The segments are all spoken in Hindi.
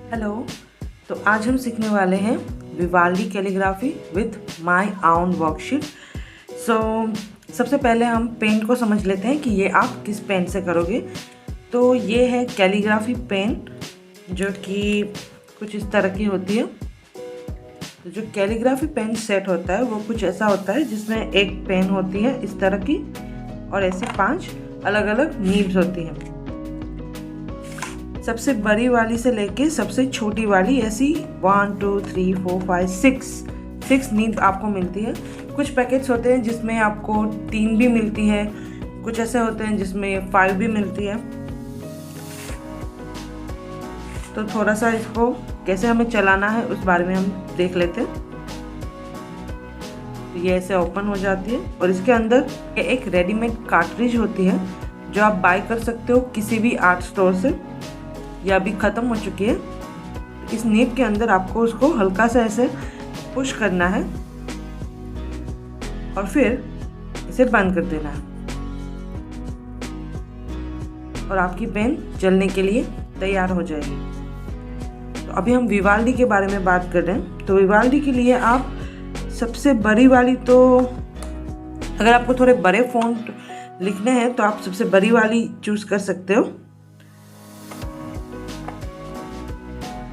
हेलो। तो आज हम सीखने वाले हैं Vivaldi calligraphy with my own worksheet. So सबसे पहले हम पेन को समझ लेते हैं कि ये आप किस पेन से करोगे। तो ये है कैलीग्राफी पेन, जो कि कुछ इस तरह की होती है। तो जो कैलीग्राफी पेन सेट होता है वो कुछ ऐसा होता है जिसमें एक पेन होती है इस तरह की, और ऐसे 5 अलग अलग नीब्स होती हैं। सबसे बड़ी वाली से लेके सबसे छोटी वाली ऐसी 1 2 3 4 5 6 नीब आपको मिलती है। कुछ पैकेट्स होते हैं जिसमें आपको 3 भी मिलती है, कुछ ऐसे होते हैं जिसमें 5 भी मिलती है। तो थोड़ा सा इसको कैसे हमें चलाना है उस बारे में हम देख लेते हैं। तो ये ऐसे ओपन हो जाती है और इसके अंदर एक रेडीमेड कार्ट्रिज होती है जो आप बाय कर सकते हो किसी भी आर्ट स्टोर से, या अभी ख़त्म हो चुकी है। इस नीब के अंदर आपको उसको हल्का सा ऐसे पुश करना है और फिर इसे बंद कर देना है, और आपकी पेन चलने के लिए तैयार हो जाएगी। तो अभी हम विवाल्डी के बारे में बात कर रहे हैं। तो विवाल्डी के लिए आप सबसे बड़ी वाली, तो अगर आपको थोड़े बड़े फ़ॉन्ट लिखने हैं तो आप सबसे बड़ी वाली चूज कर सकते हो।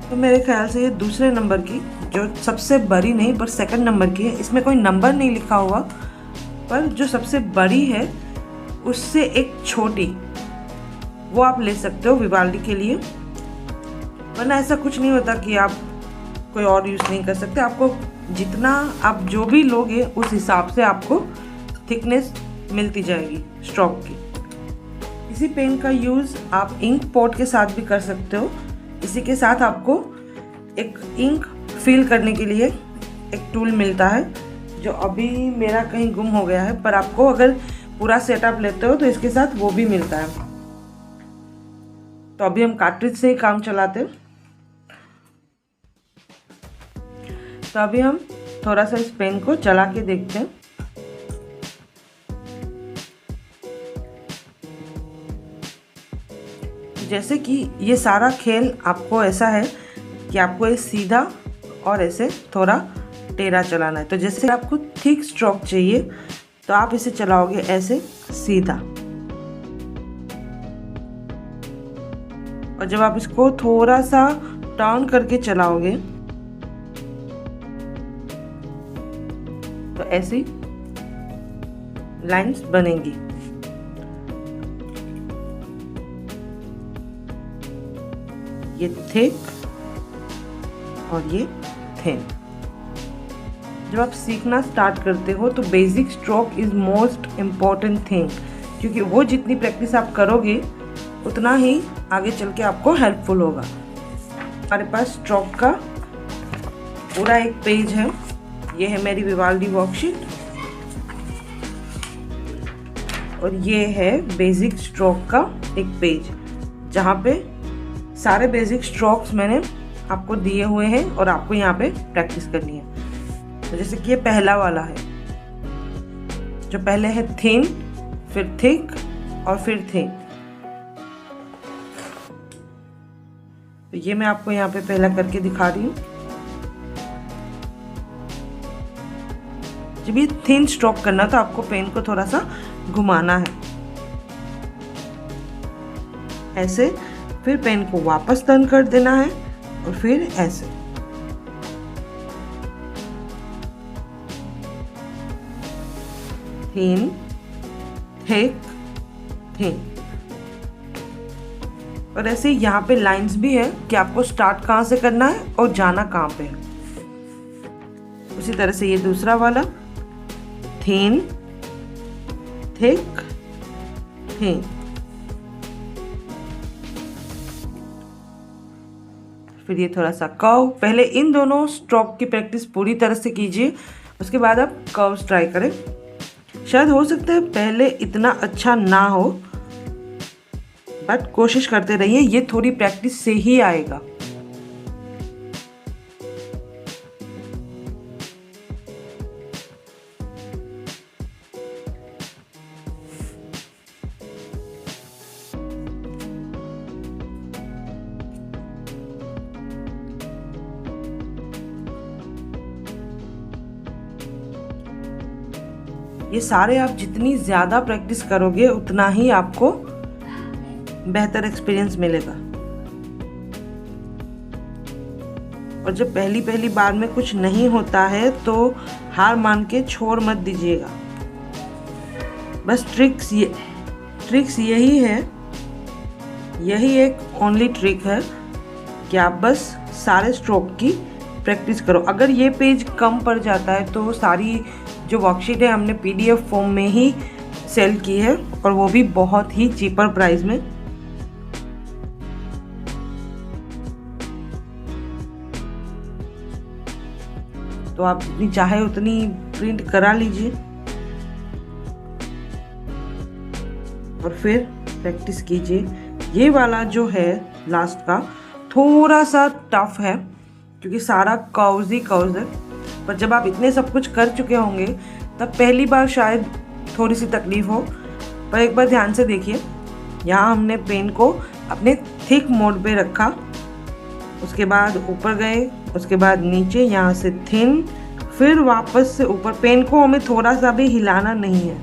तो मेरे ख्याल से ये दूसरे नंबर की, जो सबसे बड़ी नहीं पर सेकंड नंबर की है, इसमें कोई नंबर नहीं लिखा हुआ, पर जो सबसे बड़ी है उससे एक छोटी, वो आप ले सकते हो विवाल्डी के लिए। वरना ऐसा कुछ नहीं होता कि आप कोई और यूज़ नहीं कर सकते। आपको जितना आप जो भी लोगे उस हिसाब से आपको थिकनेस मिलती जाएगी स्ट्रोक की। इसी पेन का यूज़ आप इंक पॉट के साथ भी कर सकते हो। इसी के साथ आपको एक इंक फिल करने के लिए एक टूल मिलता है, जो अभी मेरा कहीं गुम हो गया है, पर आपको अगर पूरा सेटअप लेते हो तो इसके साथ वो भी मिलता है। तो अभी हम कार्ट्रिज से ही काम चलाते हैं। तो अभी हम थोड़ा सा इस पेन को चला के देखते हैं। जैसे कि ये सारा खेल आपको ऐसा है कि आपको ये सीधा और ऐसे थोड़ा टेढ़ा चलाना है। तो जैसे आपको थिक स्ट्रोक चाहिए तो आप इसे चलाओगे ऐसे सीधा, और जब आप इसको थोड़ा सा टर्न करके चलाओगे तो ऐसी लाइंस बनेंगी। ये थिक और ये थिन। जब आप सीखना स्टार्ट करते हो तो basic stroke is most important thing, क्योंकि वो जितनी प्रैक्टिस आप करोगे उतना ही आगे चल के आपको हेल्पफुल होगा। हमारे पास स्ट्रोक का पूरा एक पेज है। ये है मेरी विवाल्डी वर्कशीट, और ये है बेसिक स्ट्रोक का एक पेज, जहाँ पे सारे बेसिक स्ट्रोक्स मैंने आपको दिए हुए हैं और आपको यहाँ पे प्रैक्टिस करनी है। तो जैसे कि ये पहला वाला है, जो पहले है थिन, फिर थिक और फिर थिन। तो ये मैं आपको यहाँ पे पहला करके दिखा रही हूँ। जब ये थिन स्ट्रोक करना तो आपको पेन को थोड़ा सा घुमाना है ऐसे, फिर पेन को वापस टर्न कर देना है और फिर ऐसे। Thin, thick, thin. और ऐसे यहाँ पे लाइंस भी है कि आपको स्टार्ट कहाँ से करना है और जाना कहाँ पे है। उसी तरह से ये दूसरा वाला, थिन, थिक, थिन। फिर ये थोड़ा सा कर्व। पहले इन दोनों स्ट्रोक की प्रैक्टिस पूरी तरह से कीजिए, उसके बाद आप कर्व्स ट्राई करें। शायद हो सकता है पहले इतना अच्छा ना हो, बट कोशिश करते रहिए, ये थोड़ी प्रैक्टिस से ही आएगा। ये सारे आप जितनी ज़्यादा प्रैक्टिस करोगे उतना ही आपको बेहतर एक्सपीरियंस मिलेगा। और जब पहली बार में कुछ नहीं होता है तो हार मान के छोड़ मत दीजिएगा। बस ट्रिक्स यही है, यही एक ओनली ट्रिक है कि आप बस सारे स्ट्रोक की प्रैक्टिस करो। अगर ये पेज कम पड़ जाता है तो सारी जो वर्कशीट है हमने PDF फॉर्म में ही सेल की है, और वो भी बहुत ही चीपर प्राइस में। तो आप जितनी चाहे उतनी प्रिंट करा लीजिए और फिर प्रैक्टिस कीजिए। ये वाला जो है लास्ट का थोड़ा सा टफ है क्योंकि सारा कर्व्स ही कर्व्स है, पर जब आप इतने सब कुछ कर चुके होंगे तब पहली बार शायद थोड़ी सी तकलीफ हो। पर एक बार ध्यान से देखिए, यहाँ हमने पेन को अपने थिक मोड पे रखा, उसके बाद ऊपर गए, उसके बाद नीचे, यहाँ से थिन, फिर वापस से ऊपर। पेन को हमें थोड़ा सा भी हिलाना नहीं है,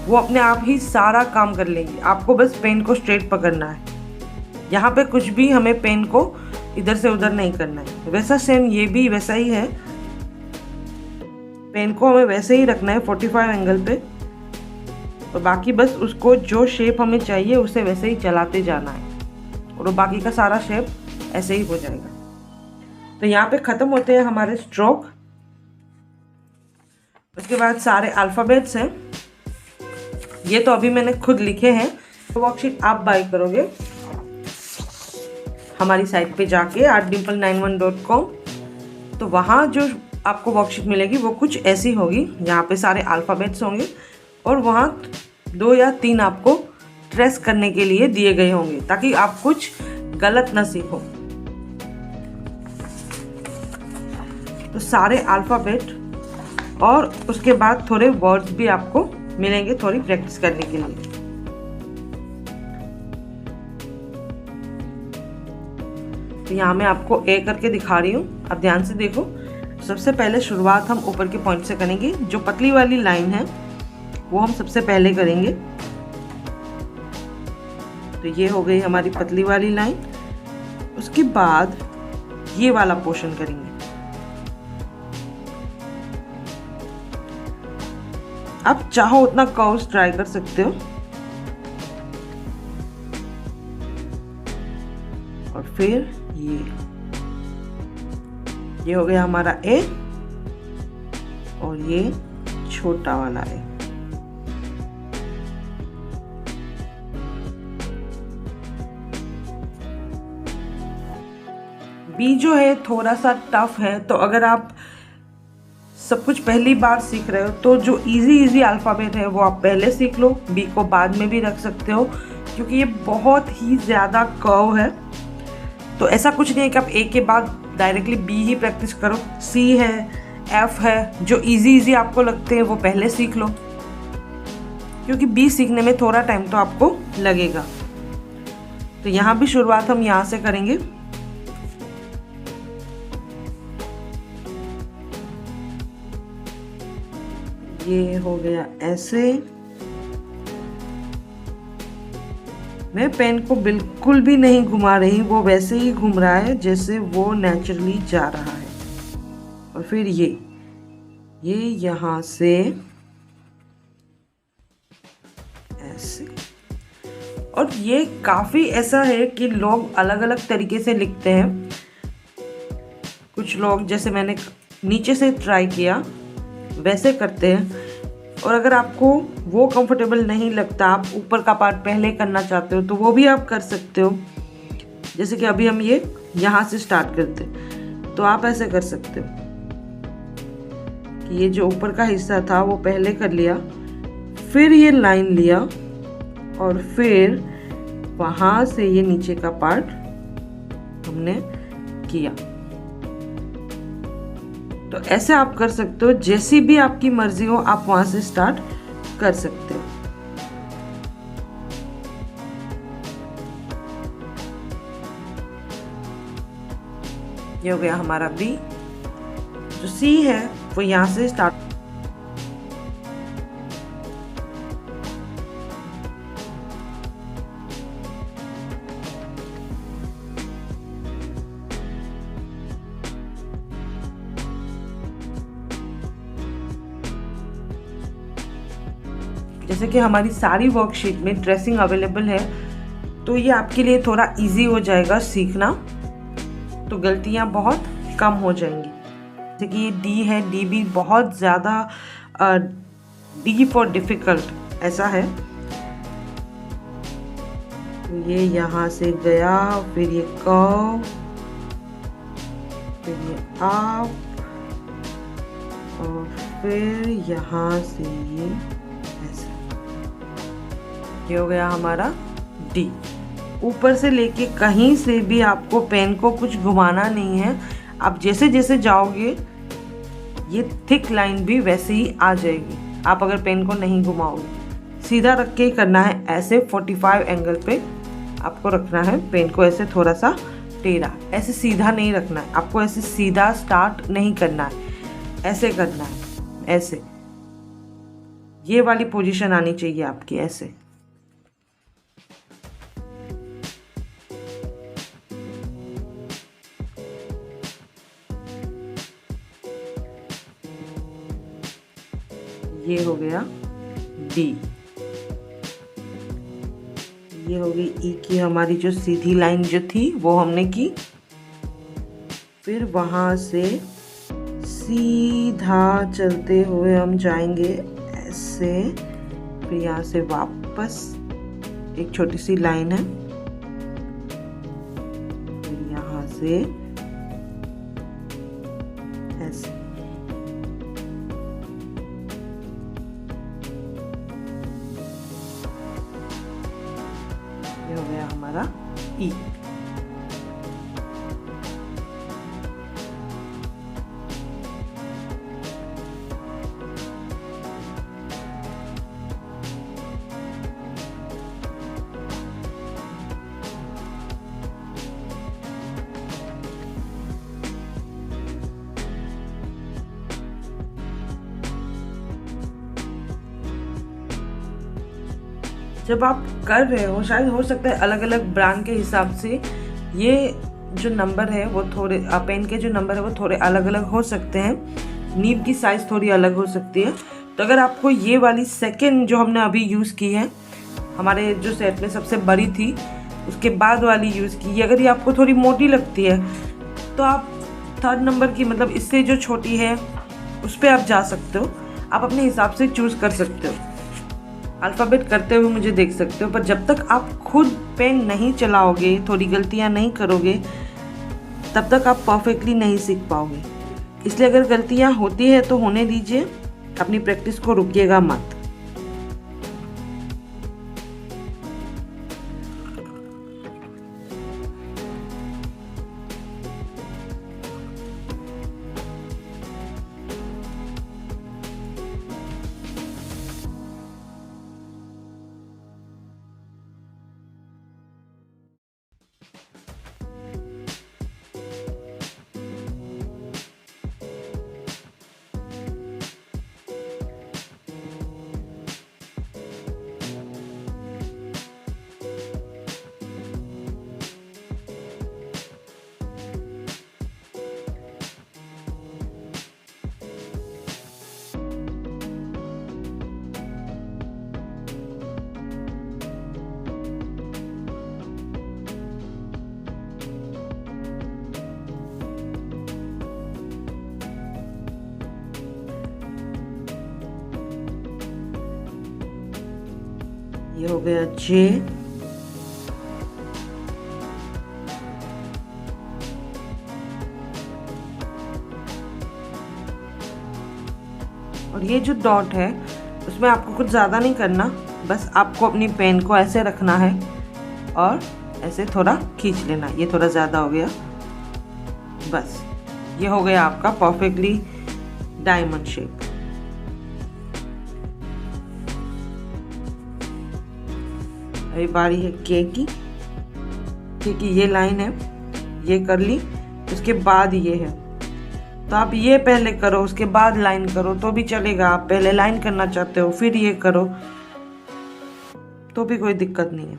वो अपने आप ही सारा काम कर लेगी। आपको बस पेन को स्ट्रेट पकड़ना है, यहाँ पे कुछ भी हमें पेन को इधर से उधर नहीं करना है। वैसा सेम ये भी वैसा ही है, पेन को हमें वैसे ही रखना है 45 एंगल पे, और बाकी बस उसको जो शेप हमें चाहिए उसे वैसे ही चलाते जाना है और बाकी का सारा शेप ऐसे ही हो जाएगा। तो यहाँ पे ख़त्म होते हैं हमारे स्ट्रोक। उसके बाद सारे अल्फ़ाबेट्स हैं, ये तो अभी मैंने खुद लिखे हैं। तो वर्कशीट आप बाय करोगे हमारी साइट पे जाके artdimple91.com, तो वहाँ जो आपको वर्कशीट मिलेगी वो कुछ ऐसी होगी। यहाँ पे सारे अल्फ़ाबेट्स होंगे और वहाँ 2 या 3 आपको ट्रेस करने के लिए दिए गए होंगे ताकि आप कुछ गलत ना सीखो। तो सारे अल्फ़ाबेट और उसके बाद थोड़े वर्ड्स भी आपको मिलेंगे थोड़ी प्रैक्टिस करने के लिए। तो यहाँ मैं आपको ए करके दिखा रही हूँ, अब ध्यान से देखो। सबसे पहले शुरुआत हम ऊपर के पॉइंट से करेंगे, जो पतली वाली लाइन है वो हम सबसे पहले करेंगे। तो ये हो गई हमारी पतली वाली लाइन। उसके बाद ये वाला पोर्शन करेंगे। आप चाहो उतना कर्व्स ट्राई कर सकते हो। और फिर ये हो गया हमारा ए, और ये छोटा वाला ए। बी जो है थोड़ा सा टफ है, तो अगर आप सब कुछ पहली बार सीख रहे हो तो जो इजी अल्फ़ाबेट है वो आप पहले सीख लो, बी को बाद में भी रख सकते हो क्योंकि ये बहुत ही ज़्यादा कर्व है। तो ऐसा कुछ नहीं है कि आप ए के बाद डायरेक्टली बी ही प्रैक्टिस करो। सी है, एफ है, जो इजी आपको लगते हैं वो पहले सीख लो क्योंकि बी सीखने में थोड़ा टाइम तो आपको लगेगा। तो यहाँ भी शुरुआत हम यहाँ से करेंगे। ये हो गया ऐसे। मैं पेन को बिल्कुल भी नहीं घुमा रही, वो वैसे ही घूम रहा है जैसे वो नेचुरली जा रहा है। और फिर ये यहाँ से ऐसे। और ये काफ़ी ऐसा है कि लोग अलग अलग तरीके से लिखते हैं। कुछ लोग, जैसे मैंने नीचे से ट्राई किया, वैसे करते हैं। और अगर आपको वो कंफर्टेबल नहीं लगता, आप ऊपर का पार्ट पहले करना चाहते हो तो वो भी आप कर सकते हो। जैसे कि अभी हम ये यहाँ से स्टार्ट करते हैं, तो आप ऐसे कर सकते हो कि ये जो ऊपर का हिस्सा था वो पहले कर लिया, फिर ये लाइन लिया और फिर वहाँ से ये नीचे का पार्ट हमने किया। तो ऐसे आप कर सकते हो, जैसी भी आपकी मर्जी हो आप वहां से स्टार्ट कर सकते हो। ये हो गया हमारा बी। जो सी है वो यहाँ से स्टार्ट। जैसे कि हमारी सारी वर्कशीट में ट्रेसिंग अवेलेबल है, तो ये आपके लिए थोड़ा इजी हो जाएगा सीखना, तो गलतियाँ बहुत कम हो जाएंगी। जैसे कि ये डी है, डी भी बहुत ज़्यादा डी फॉर डिफ़िकल्ट ऐसा है। तो ये यहाँ से गया, फिर ये कर्व, फिर ये अप, और फिर यहाँ से ये ऐसे। ये हो गया हमारा डी। ऊपर से लेके कहीं से भी आपको पेन को कुछ घुमाना नहीं है। आप जैसे जैसे जाओगे ये थिक लाइन भी वैसे ही आ जाएगी, आप अगर पेन को नहीं घुमाओगे। सीधा रख के करना है, ऐसे 45 एंगल पे आपको रखना है पेन को, ऐसे थोड़ा सा टेढ़ा, ऐसे सीधा नहीं रखना है आपको, ऐसे सीधा स्टार्ट नहीं करना है, ऐसे करना है, ऐसे ये वाली पोजीशन आनी चाहिए आपकी, ऐसे। ये हो गया डी। ये हो गई ई की हमारी जो सीधी लाइन जो थी वो हमने की, फिर वहाँ से सीधा चलते हुए हम जाएंगे ऐसे, फिर यहाँ से वापस एक छोटी सी लाइन है, फिर यहाँ से ऐसे। ये हो गया हमारा ई। जब आप कर रहे हो, शायद हो सकता है अलग अलग ब्रांड के हिसाब से ये जो नंबर है वो थोड़े, पेन के जो नंबर है वो थोड़े अलग अलग हो सकते हैं, नीब की साइज़ थोड़ी अलग हो सकती है। तो अगर आपको ये वाली सेकंड जो हमने अभी यूज़ की है, हमारे जो सेट में सबसे बड़ी थी, उसके बाद वाली यूज़ की, अगर ये आपको थोड़ी मोटी लगती है तो आप थर्ड नंबर की, मतलब इससे जो छोटी है उस पर आप जा सकते हो, आप अपने हिसाब से चूज़ कर सकते हो। अल्फ़ाबेट करते हुए मुझे देख सकते हो, पर जब तक आप खुद पेन नहीं चलाओगे, थोड़ी गलतियां नहीं करोगे, तब तक आप परफेक्टली नहीं सीख पाओगे। इसलिए अगर गलतियां होती है तो होने दीजिए, अपनी प्रैक्टिस को रुकिएगा मत। ये हो गया जे। और ये जो डॉट है उसमें आपको कुछ ज़्यादा नहीं करना, बस आपको अपनी पेन को ऐसे रखना है और ऐसे थोड़ा खींच लेना। ये थोड़ा ज़्यादा हो गया, बस ये हो गया आपका परफेक्टली डायमंड शेप। अभी बारी है के की, क्योंकि ये लाइन है, ये कर ली, उसके बाद ये है, तो आप ये पहले करो उसके बाद लाइन करो तो भी चलेगा। आप पहले लाइन करना चाहते हो फिर ये करो तो भी कोई दिक्कत नहीं है।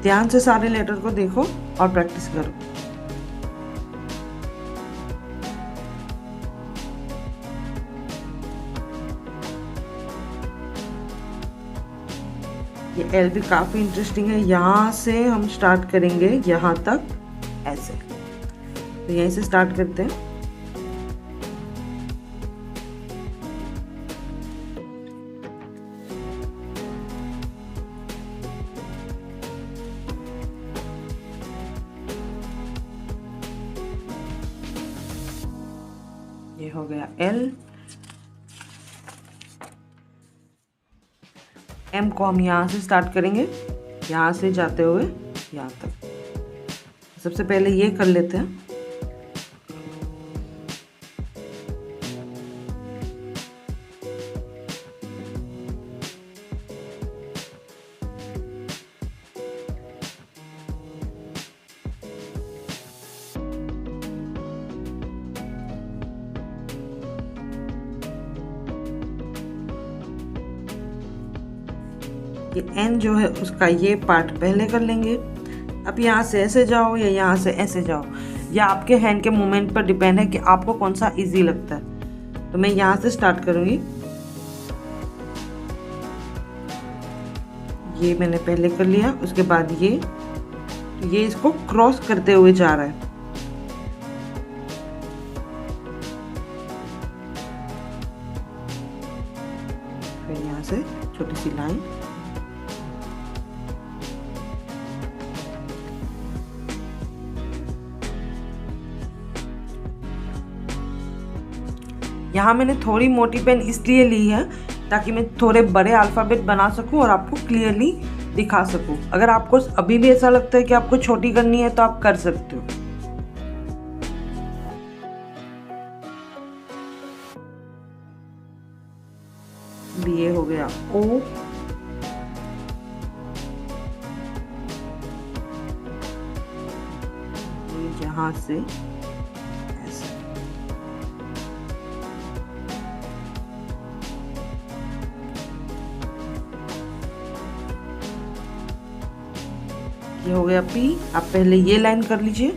ध्यान से सारे लेटर को देखो और प्रैक्टिस करो। ये एल भी काफ़ी इंटरेस्टिंग है। यहाँ से हम स्टार्ट करेंगे यहाँ तक ऐसे, तो यहीं से स्टार्ट करते हैं। ये हो गया एल। एम को हम यहाँ से स्टार्ट करेंगे, यहाँ से जाते हुए यहाँ तक। सबसे पहले ये कर लेते हैं। ये एन जो है उसका ये पार्ट पहले कर लेंगे। अब यहाँ से ऐसे जाओ या यहाँ से ऐसे जाओ, या आपके हैंड के मूवमेंट पर डिपेंड है कि आपको कौन सा इजी लगता है। तो मैं यहाँ से स्टार्ट करूँगी। ये मैंने पहले कर लिया, उसके बाद ये इसको क्रॉस करते हुए जा रहा है। फिर यहाँ से छोटी सी लाइन, यहाँ मैंने थोड़ी मोटी पेन इसलिए ली है ताकि मैं थोड़े बड़े अल्फ़ाबेट बना सकूं और आपको क्लियरली दिखा सकूं। अगर आपको अभी भी ऐसा लगता है कि आपको छोटी करनी है तो आप कर सकते हो। ये हो गया ओ, यहाँ से ये हो गया पी। आप पहले ये लाइन कर लीजिए,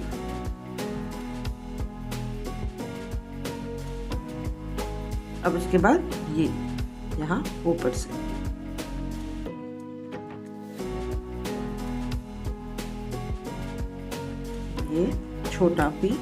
अब उसके बाद ये यहाँ ऊपर से ये छोटा पी,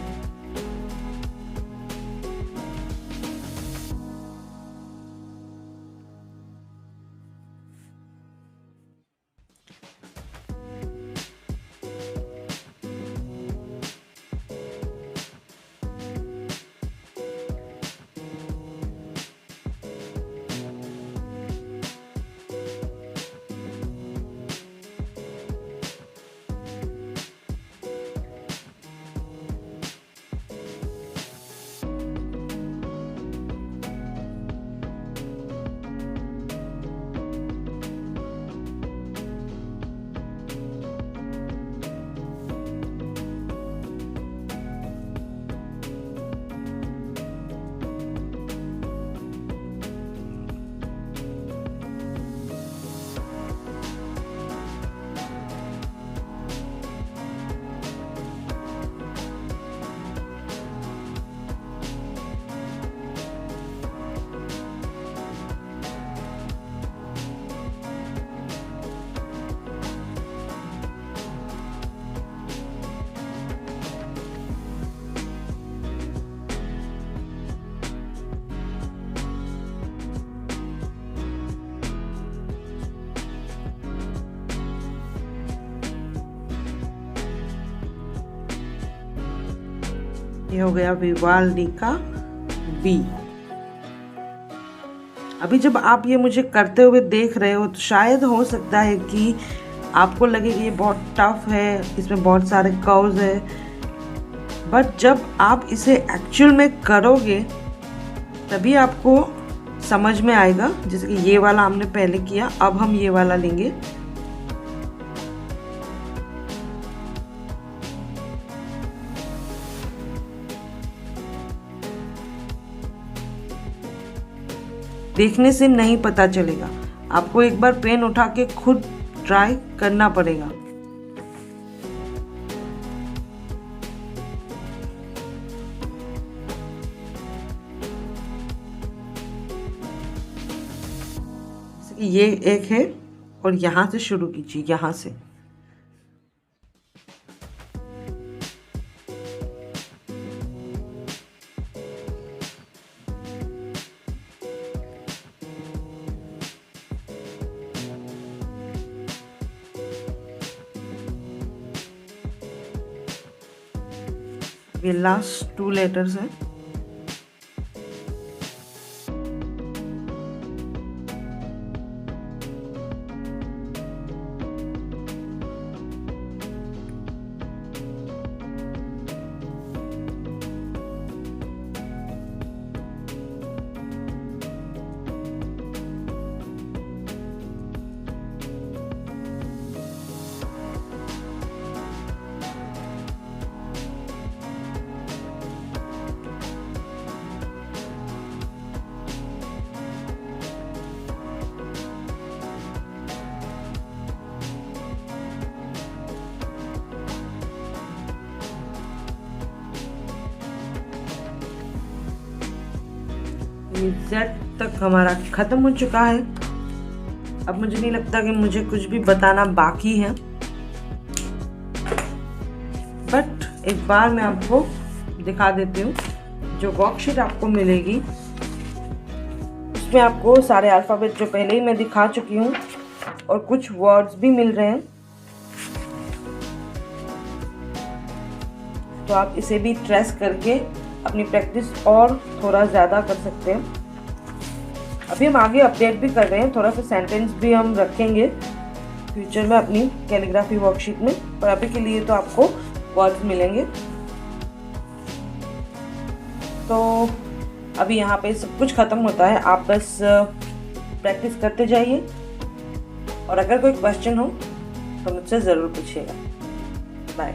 ये हो गया विवाल्डी का बी। अभी जब आप ये मुझे करते हुए देख रहे हो तो शायद हो सकता है कि आपको लगे कि ये बहुत टफ है, इसमें बहुत सारे कर्व्स है, बट जब आप इसे एक्चुअल में करोगे तभी आपको समझ में आएगा। जैसे कि ये वाला हमने पहले किया, अब हम ये वाला लेंगे। देखने से नहीं पता चलेगा, आपको एक बार पेन उठा के खुद ट्राई करना पड़ेगा। ये एक है और यहाँ से शुरू कीजिए, यहाँ से। ये लास्ट 2 लेटर्स हैं। Z तक हमारा ख़त्म हो चुका है। अब मुझे नहीं लगता कि मुझे कुछ भी बताना बाकी है, बट एक बार मैं आपको दिखा देती हूँ। जो वर्कशीट आपको मिलेगी उसमें आपको सारे अल्फ़ाबेट जो पहले ही मैं दिखा चुकी हूँ और कुछ वर्ड्स भी मिल रहे हैं, तो आप इसे भी ट्रेस करके अपनी प्रैक्टिस और थोड़ा ज़्यादा कर सकते हैं। अभी हम आगे अपडेट भी कर रहे हैं, थोड़ा सा सेंटेंस भी हम रखेंगे फ्यूचर में अपनी कैलीग्राफी वर्कशीट में, पर अभी के लिए तो आपको वर्ड्स मिलेंगे। तो अभी यहाँ पे सब कुछ ख़त्म होता है, आप बस प्रैक्टिस करते जाइए और अगर कोई क्वेश्चन हो तो मुझसे ज़रूर पूछिएगा। बाय।